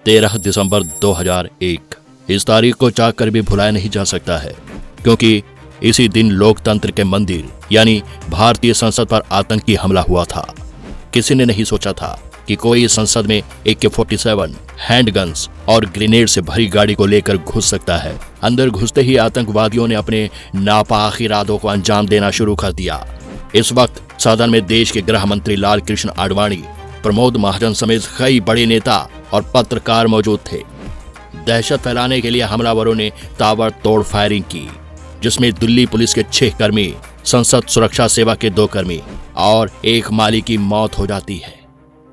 13 दिसंबर 2001। इस तारीख को चाह कर भी भुलाया नहीं जा सकता है, क्योंकि इसी दिन लोकतंत्र के मंदिर यानी भारतीय संसद पर आतंकी हमला हुआ था। किसी ने नहीं सोचा था कि कोई संसद में AK-47, हैंडगन्स और ग्रेनेड से भरी गाड़ी को लेकर घुस सकता है। अंदर घुसते ही आतंकवादियों ने अपने नापाक इरादों को अंजाम देना शुरू कर दिया। इस वक्त सदन में देश के गृह मंत्री लाल कृष्ण आडवाणी, प्रमोद महाजन समेत कई बड़े नेता और पत्रकार मौजूद थे। दहशत फैलाने के लिए हमलावरों ने ताबड़तोड़ फायरिंग की, जिसमें दिल्ली पुलिस के 6 कर्मी, संसद सुरक्षा सेवा के 2 कर्मी और 1 माली की मौत हो जाती है।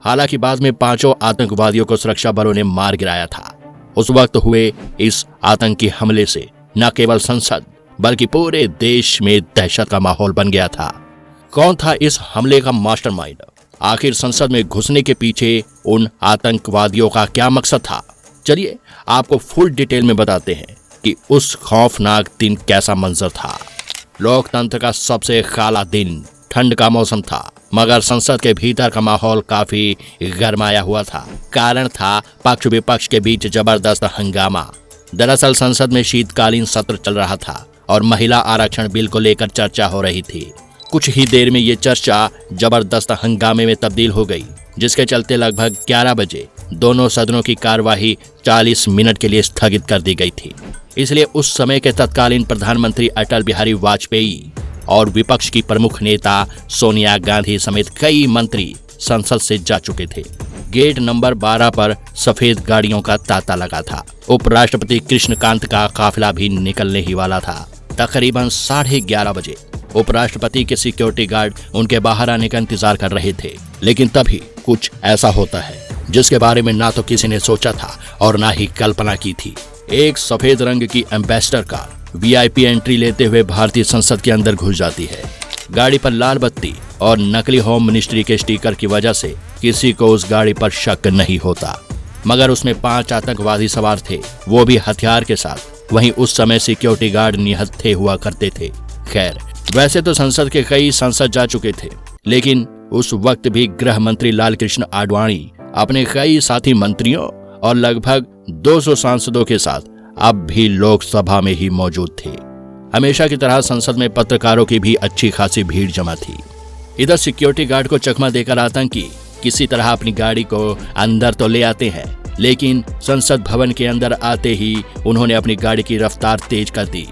हालांकि बाद में 5 आतंकवादियों को सुरक्षा बलों ने मार गिराया था। उस वक्त हुए इस आतंकी हमले से न केवल संसद बल्कि पूरे देश में दहशत का माहौल बन गया था। कौन था इस हमले का मास्टरमाइंड? आखिर संसद में घुसने के पीछे उन आतंकवादियों का क्या मकसद था? चलिए आपको फुल डिटेल में बताते हैं कि उस खौफनाक दिन कैसा मंजर था। लोकतंत्र का सबसे काला दिन, ठंड का मौसम था, मगर संसद के भीतर का माहौल काफी गरमाया हुआ था। कारण था पक्ष विपक्ष के बीच जबरदस्त हंगामा। दरअसल संसद में शीतकालीन सत्र चल रहा था और महिला आरक्षण बिल को लेकर चर्चा हो रही थी। कुछ ही देर में ये चर्चा जबरदस्त हंगामे में तब्दील हो गई, जिसके चलते लगभग 11 बजे दोनों सदनों की कार्यवाही 40 मिनट के लिए स्थगित कर दी गई थी। इसलिए उस समय के तत्कालीन प्रधानमंत्री अटल बिहारी वाजपेयी और विपक्ष की प्रमुख नेता सोनिया गांधी समेत कई मंत्री संसद से जा चुके थे। गेट नंबर 12 पर सफेद गाड़ियों का तांता लगा था। उपराष्ट्रपति कृष्णकांत का काफिला भी निकलने ही वाला था। तकरीबन 11:30 बजे उपराष्ट्रपति के सिक्योरिटी गार्ड उनके बाहर आने का इंतजार कर रहे थे। लेकिन तभी कुछ ऐसा होता है जिसके बारे में ना तो किसी ने सोचा था और ना ही कल्पना की थी। एक सफेद रंग की एम्बेसडर कार VIP एंट्री लेते हुए भारतीय संसद के अंदर घुस जाती है। गाड़ी पर लाल बत्ती और नकली होम मिनिस्ट्री के स्टिकर की वजह से किसी को उस गाड़ी पर शक नहीं होता, मगर उसमें 5 आतंकवादी सवार थे, वो भी हथियार के साथ। वहीं उस समय सिक्योरिटी गार्ड निहत्थे हुआ करते थे। खैर, वैसे तो संसद के कई सांसद जा चुके थे, लेकिन उस वक्त भी गृह मंत्री लाल कृष्ण आडवाणी अपने कई साथी मंत्रियों और लगभग 200 सांसदों के साथ अब भी लोकसभा में ही मौजूद थे। हमेशा की तरह संसद में पत्रकारों की भी अच्छी खासी भीड़ जमा थी। इधर सिक्योरिटी गार्ड को चकमा देकर आतंकी किसी तरह अपनी गाड़ी को अंदर तो ले आते हैं, लेकिन संसद भवन के अंदर आते ही उन्होंने अपनी गाड़ी की रफ्तार तेज कर दी,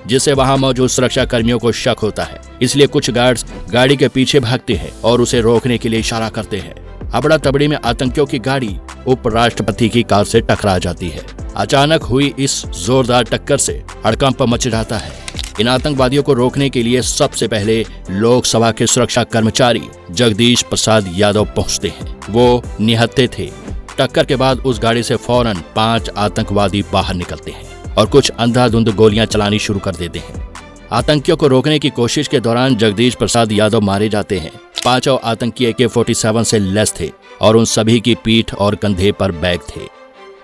जिससे वहां मौजूद सुरक्षा कर्मियों को शक होता है। इसलिए कुछ गार्ड्स गाड़ी के पीछे भागते हैं और उसे रोकने के लिए इशारा करते हैं। हबड़ा तबड़ी में आतंकियों की गाड़ी उपराष्ट्रपति की कार से टकरा जाती है। अचानक हुई इस जोरदार टक्कर से हड़कंप मच जाता है। इन आतंकवादियों को रोकने के लिए सबसे पहले लोकसभा के सुरक्षा कर्मचारी जगदीश प्रसाद यादव पहुंचते हैं। वो निहत्थे थे। टक्कर के बाद उस गाड़ी से फौरन 5 आतंकवादी बाहर निकलते हैं और कुछ अंधाधुंध गोलियां चलानी शुरू कर देते हैं। आतंकियों को रोकने की कोशिश के दौरान जगदीश प्रसाद यादव मारे जाते हैं। 5 आतंकी AK-47 से लैस थे और उन सभी की पीठ और कंधे पर बैग थे।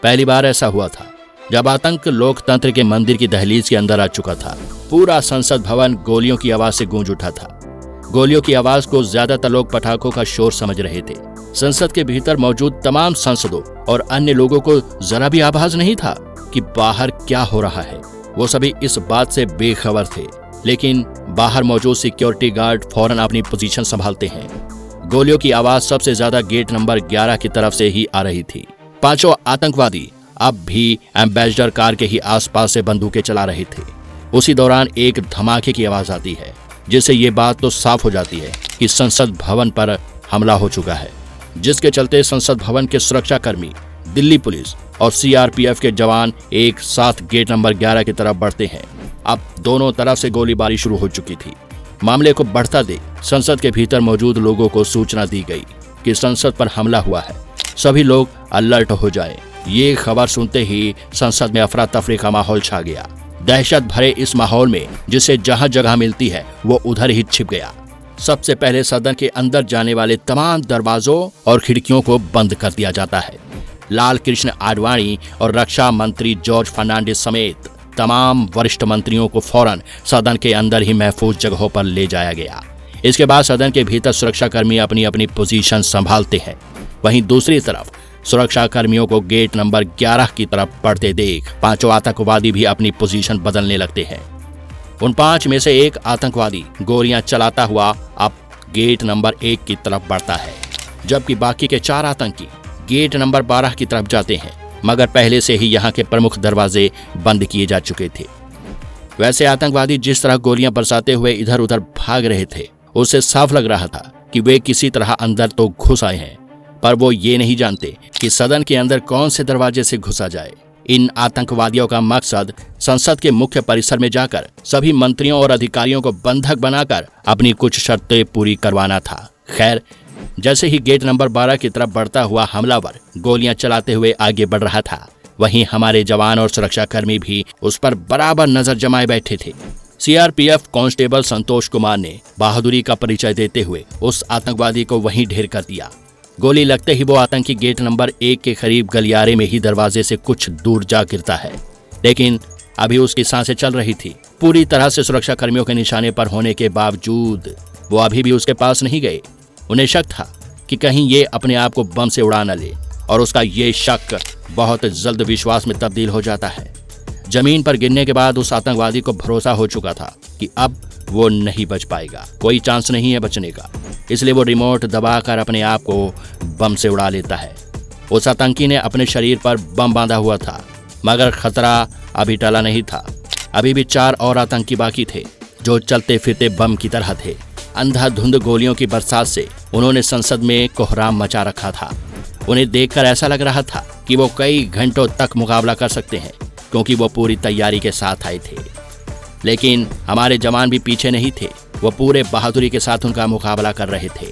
पहली बार ऐसा हुआ था जब आतंक लोकतंत्र के मंदिर की दहलीज के अंदर आ चुका था। पूरा संसद भवन गोलियों की आवाज से गूंज उठा था। गोलियों की आवाज को ज्यादातर लोग पटाखों का शोर समझ रहे थे। संसद के भीतर मौजूद तमाम सांसदों और अन्य लोगों को जरा भी आभास नहीं था कि बाहर क्या हो रहा है। वो सभी इस बात से बेखबर थे, लेकिन बाहर मौजूद सिक्योरिटी गार्ड फौरन अपनी पोजीशन संभालते हैं। गोलियों की आवाज सबसे ज्यादा गेट नंबर 11 की तरफ से ही आ रही थी। 5 आतंकवादी अब भी एम्बेसडर कार के ही आसपास से बंदूकें चला रहे थे। उसी दौरान एक धमाके की आवाज आती है, जिससे ये बात तो साफ हो जाती है कि संसद भवन पर हमला हो चुका है, जिसके चलते संसद भवन के सुरक्षा कर्मी, दिल्ली पुलिस और CRPF के जवान एक साथ गेट नंबर 11 की तरफ बढ़ते हैं। अब दोनों तरफ से गोलीबारी शुरू हो चुकी थी। मामले को बढ़ता देख संसद के भीतर मौजूद लोगों को सूचना दी गई कि संसद पर हमला हुआ है, सभी लोग अलर्ट हो जाएं। ये खबर सुनते ही संसद में अफरा तफरी का माहौल छा गया। दहशत भरे इस माहौल में जिसे जहां जगह मिलती है वो उधर ही छिप गया। सबसे पहले सदन के अंदर जाने वाले तमाम दरवाजों और खिड़कियों को बंद कर दिया जाता है। लाल कृष्ण आडवाणी और रक्षा मंत्री जॉर्ज फर्नांडिस समेत तमाम वरिष्ठ मंत्रियों को फौरन सदन के अंदर ही महफूज जगहों पर ले जाया गया। इसके बाद सदन के भीतर सुरक्षा कर्मी अपनी अपनी पोजीशन संभालते हैं। वहीं दूसरी तरफ सुरक्षा कर्मियों को गेट नंबर 11 की तरफ बढ़ते देख पांचों आतंकवादी भी अपनी पोजीशन बदलने लगते हैं। उन 5 में से एक आतंकवादी गोलियां चलाता हुआ अब गेट नंबर 1 की तरफ बढ़ता है, जबकि बाकी के 4 आतंकी गेट नंबर 12 की तरफ जाते हैं, मगर पहले से ही यहाँ के प्रमुख दरवाजे बंद किए जा चुके थे। वैसे आतंकवादी जिस तरह गोलियां बरसाते हुए इधर उधर भाग रहे थे, उससे साफ लग रहा था कि वे किसी तरह अंदर तो घुस आए हैं, पर वो ये नहीं जानते कि सदन के अंदर कौन से दरवाजे से घुसा जाए। इन आतंकवादियों का मकसद संसद के मुख्य परिसर में जाकर सभी मंत्रियों और अधिकारियों को बंधक बनाकर अपनी कुछ शर्तें पूरी करवाना था। खैर, जैसे ही गेट नंबर 12 की तरफ बढ़ता हुआ हमलावर गोलियां चलाते हुए आगे बढ़ रहा था, वहीं हमारे जवान और सुरक्षाकर्मी भी उस पर बराबर नजर जमाए बैठे थे। सीआरपीएफ कांस्टेबल संतोष कुमार ने बहादुरी का परिचय देते हुए उस आतंकवादी को वहीं ढेर कर दिया। गोली लगते ही वो आतंकी गेट नंबर 1 के करीब गलियारे में ही दरवाजे से कुछ दूर जा गिरता है, लेकिन अभी उसकी सांसें चल रही थी। पूरी तरह से सुरक्षा कर्मियों के निशाने पर होने के बावजूद वो अभी भी उसके पास नहीं गए। उन्हें शक था कि कहीं ये अपने आप को बम से उड़ा न ले, और उसका ये शक बहुत जल्द विश्वास में तब्दील हो जाता है। जमीन पर गिरने के बाद उस आतंकवादी को भरोसा हो चुका था कि अब वो नहीं बच पाएगा, कोई चांस नहीं है बचने का, इसलिए वो रिमोट दबाकर अपने आप को बम से उड़ा लेता है। उस आतंकी ने अपने शरीर पर बम बांधा हुआ था, मगर खतरा अभी टला नहीं था। अभी भी 4 और आतंकी बाकी थे जो चलते फिरते बम की तरह थे। अंधाधुंध गोलियों की बरसात से उन्होंने संसद में कोहराम मचा रखा था। उन्हें देखकर ऐसा लग रहा था कि वो कई घंटों तक मुकाबला कर सकते हैं, क्योंकि वो पूरी तैयारी के साथ आए थे। लेकिन हमारे जवान भी पीछे नहीं थे, वो पूरे बहादुरी के साथ उनका मुकाबला कर रहे थे।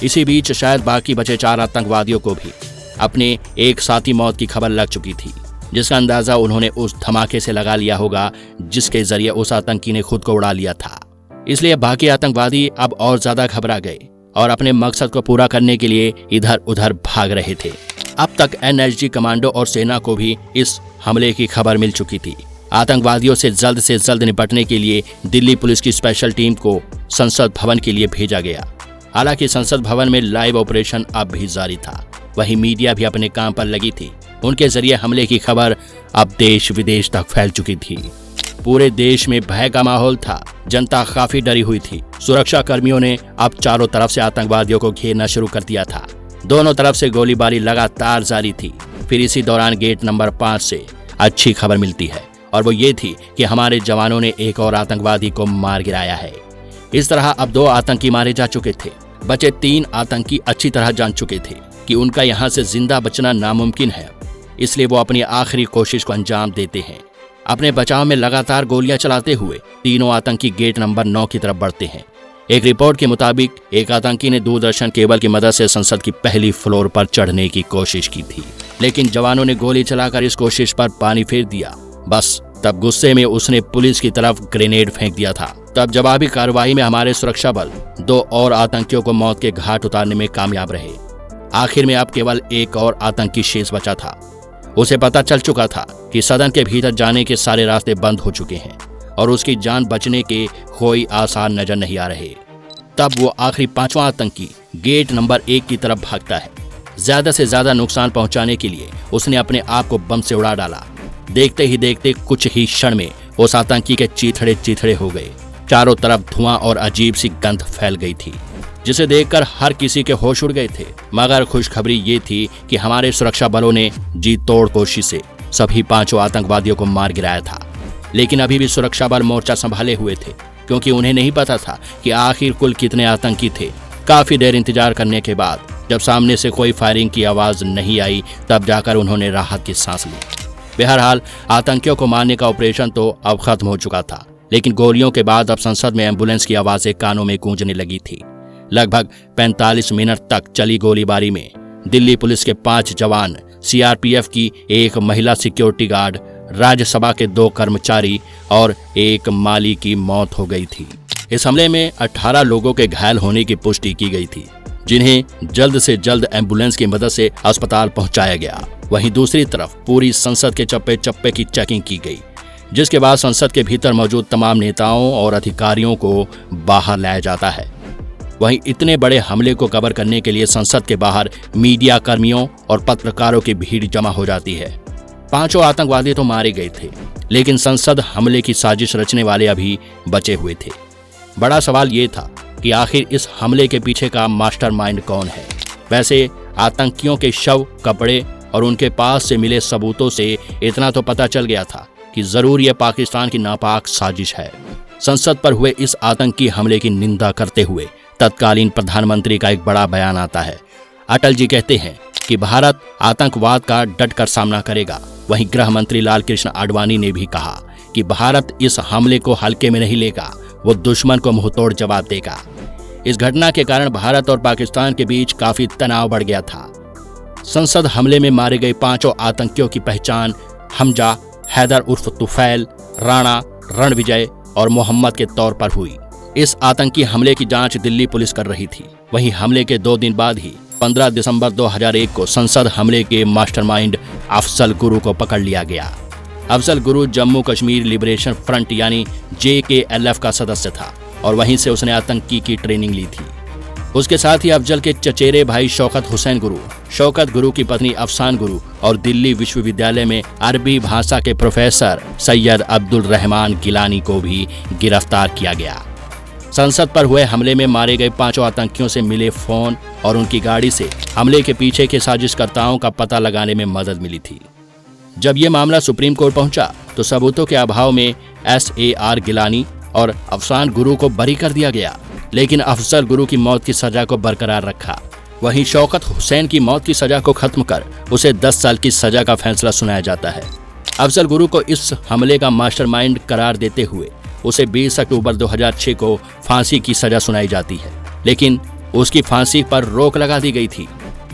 इसी बीच शायद बाकी बचे 4 आतंकवादियों को भी अपने एक साथी मौत की खबर लग चुकी थी, जिसका अंदाजा उन्होंने उस धमाके से लगा लिया होगा जिसके जरिए उस आतंकी ने खुद को उड़ा लिया था। इसलिए बाकी आतंकवादी अब और ज्यादा घबरा गए और अपने मकसद को पूरा करने के लिए इधर उधर भाग रहे थे। अब तक एनएसजी कमांडो और सेना को भी इस हमले की खबर मिल चुकी थी। आतंकवादियों से जल्द निपटने के लिए दिल्ली पुलिस की स्पेशल टीम को संसद भवन के लिए भेजा गया। हालांकि संसद भवन में लाइव ऑपरेशन अब भी जारी था, वहीं मीडिया भी अपने काम पर लगी थी। उनके जरिए हमले की खबर अब देश विदेश तक फैल चुकी थी। पूरे देश में भय का माहौल था, जनता काफी डरी हुई थी। सुरक्षा कर्मियों ने अब चारों तरफ से आतंकवादियों को घेरना शुरू कर दिया था। दोनों तरफ से गोलीबारी लगातार जारी थी। फिर इसी दौरान गेट नंबर 5 से अच्छी खबर मिलती है, और वो ये थी कि हमारे जवानों ने एक और आतंकवादी को मार गिराया है। इस तरह अब 2 आतंकी मारे जा चुके थे। बचे 3 आतंकी अच्छी तरह जान चुके थे कि उनका यहाँ से जिंदा बचना नामुमकिन है, इसलिए वो अपनी आखिरी कोशिश को अंजाम देते हैं। अपने बचाव में लगातार गोलियां चलाते हुए तीनों आतंकी गेट नंबर 9 की तरफ बढ़ते हैं। एक रिपोर्ट के मुताबिक एक आतंकी ने दूरदर्शन केबल की मदद से संसद की पहली फ्लोर पर चढ़ने की कोशिश की थी, लेकिन जवानों ने गोली चलाकर इस कोशिश पर पानी फेर दिया। बस तब गुस्से में उसने पुलिस की तरफ ग्रेनेड फेंक दिया था। तब जवाबी कार्रवाई में हमारे सुरक्षा बल 2 और आतंकियों को मौत के घाट उतारने में कामयाब रहे। आखिर में अब केवल एक और आतंकी शेष बचा था। उसे पता चल चुका था कि सदन के भीतर जाने के सारे रास्ते बंद हो चुके हैं और उसकी जान बचने के कोई आसार नजर नहीं आ रहे। तब वो आखिरी 5वां आतंकी गेट नंबर 1 की तरफ भागता है। ज्यादा से ज्यादा नुकसान पहुंचाने के लिए उसने अपने आप को बम से उड़ा डाला। देखते ही देखते कुछ ही क्षण में उस आतंकी के चीथड़े हो गए। चारों तरफ धुआं और अजीब सी गंध फैल गई थी, जिसे देखकर हर किसी के होश उड़ गए थे। मगर खुशखबरी ये थी कि हमारे सुरक्षा बलों ने जी तोड़ कोशिश से सभी 5 आतंकवादियों को मार गिराया था। लेकिन अभी भी सुरक्षा बल मोर्चा संभाले हुए थे, क्योंकि उन्हें नहीं पता था कि आखिर कुल कितने आतंकी थे। काफी देर इंतजार करने के बाद जब सामने से कोई फायरिंग की आवाज नहीं आई, तब जाकर उन्होंने राहत की सांस ली। बहरहाल आतंकियों को मारने का ऑपरेशन तो अब खत्म हो चुका था, लेकिन गोलियों के बाद अब संसद में एम्बुलेंस की आवाजें कानों में गूंजने लगी थी। लगभग 45 मिनट तक चली गोलीबारी में दिल्ली पुलिस के 5 जवान, सीआरपीएफ की एक महिला सिक्योरिटी गार्ड, राज्यसभा के 2 कर्मचारी और एक माली की मौत हो गई थी। इस हमले में 18 लोगों के घायल होने की पुष्टि की गई थी, जिन्हें जल्द से जल्द एम्बुलेंस की मदद से अस्पताल पहुंचाया गया। वहीं दूसरी तरफ पूरी संसद के चप्पे चप्पे की चेकिंग की गई, जिसके बाद संसद के भीतर मौजूद तमाम नेताओं और अधिकारियों को बाहर लाया जाता है। वहीं इतने बड़े हमले को कवर करने के लिए संसद के बाहर मीडिया कर्मियों और पत्रकारों की भीड़ जमा हो जाती है। 5 आतंकवादी तो मारे गए थे, लेकिन संसद हमले की साजिश रचने वाले अभी बचे हुए थे। बड़ा सवाल ये था कि आखिर इस हमले के पीछे का मास्टरमाइंड कौन है। वैसे आतंकियों के शव, कपड़े और उनके पास से मिले सबूतों से इतना तो पता चल गया था कि जरूर यह पाकिस्तान की नापाक साजिश है। संसद पर हुए इस आतंकी हमले की निंदा करते हुए तत्कालीन प्रधानमंत्री का एक बड़ा बयान आता है। अटल जी कहते हैं कि भारत आतंकवाद का डटकर सामना करेगा। वहीं गृह मंत्री लाल कृष्ण आडवाणी ने भी कहा कि भारत इस हमले को हल्के में नहीं लेगा, वो दुश्मन को मुंहतोड़ जवाब देगा। इस घटना के कारण भारत और पाकिस्तान के बीच काफी तनाव बढ़ गया था। संसद हमले में मारे गए 5 आतंकियों की पहचान हमजा, हैदर उर्फ तुफैल, राणा, रणविजय और मोहम्मद के तौर पर हुई। इस आतंकी हमले की जांच दिल्ली पुलिस कर रही थी। वहीं हमले के 2 दिन बाद ही 15 दिसंबर 2001 को संसद हमले के मास्टरमाइंड अफजल गुरु को पकड़ लिया गया। अफजल गुरु जम्मू कश्मीर लिबरेशन फ्रंट यानी JKLF का सदस्य था और वहीं से उसने आतंकी की ट्रेनिंग ली थी। उसके साथ ही अफजल के चचेरे भाई शौकत हुसैन गुरु, शौकत गुरु की पत्नी अफसान गुरु और दिल्ली विश्वविद्यालय में अरबी भाषा के प्रोफेसर सैयद अब्दुल रहमान गिलानी को भी गिरफ्तार किया गया। संसद पर हुए हमले में मारे गए 5 आतंकियों से मिले फोन और उनकी गाड़ी से हमले के पीछे के साजिशकर्ताओं का पता लगाने में मदद मिली थी। जब यह मामला सुप्रीम कोर्ट पहुंचा तो सबूतों के अभाव में SAR गिलानी और अफसान गुरु को बरी कर दिया गया, लेकिन अफजल गुरु की मौत की सजा को बरकरार रखा। वहीं शौकत हुसैन की मौत की सजा को खत्म कर उसे 10 साल की सजा का फैसला सुनाया जाता है। अफजल गुरु को इस हमले का मास्टरमाइंड करार देते हुए उसे 20 अक्टूबर 2006 को फांसी की सजा सुनाई जाती है, लेकिन उसकी फांसी पर रोक लगा दी गई थी।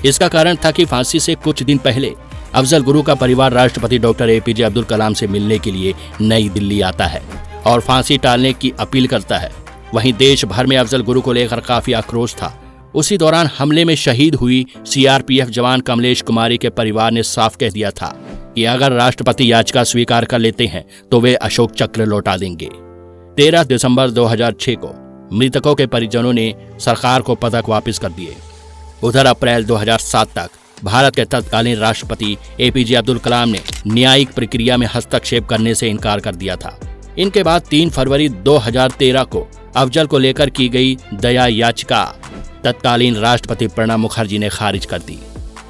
इसका कारण था कि फांसी से कुछ दिन पहले अफजल गुरु का परिवार राष्ट्रपति डॉक्टर APJ अब्दुल कलाम से मिलने के लिए नई दिल्ली आता है और फांसी टालने की अपील करता है। वहीं देश भर में अफजल गुरु को लेकर काफी आक्रोश था। उसी दौरान हमले में शहीद हुई CRPF जवान कमलेश कुमारी के परिवार ने साफ कह दिया था कि अगर राष्ट्रपति याचिका स्वीकार कर लेते हैं तो वे अशोक चक्र लौटा देंगे। 13 दिसंबर 2006 को मृतकों के परिजनों ने सरकार को पदक वापस कर दिए। उधर अप्रैल 2007 तक भारत के तत्कालीन राष्ट्रपति APJ अब्दुल कलाम ने न्यायिक प्रक्रिया में हस्तक्षेप करने से इनकार कर दिया था। इनके बाद 3 फरवरी 2013 को अफजल को लेकर की गई दया याचिका तत्कालीन राष्ट्रपति प्रणब मुखर्जी ने खारिज कर दी।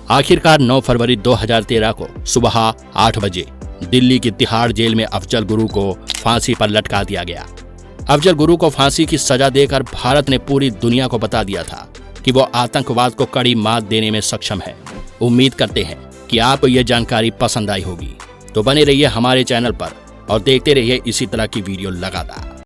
आखिरकार 9 फरवरी 2013 को सुबह 8 बजे दिल्ली की तिहाड़ जेल में अफजल गुरु को फांसी पर लटका दिया गया। अफजल गुरु को फांसी की सजा देकर भारत ने पूरी दुनिया को बता दिया था कि वो आतंकवाद को कड़ी मात देने में सक्षम है। उम्मीद करते हैं कि आपको यह जानकारी पसंद आई होगी, तो बने रहिए हमारे चैनल पर और देखते रहिए इसी तरह की वीडियो लगातार।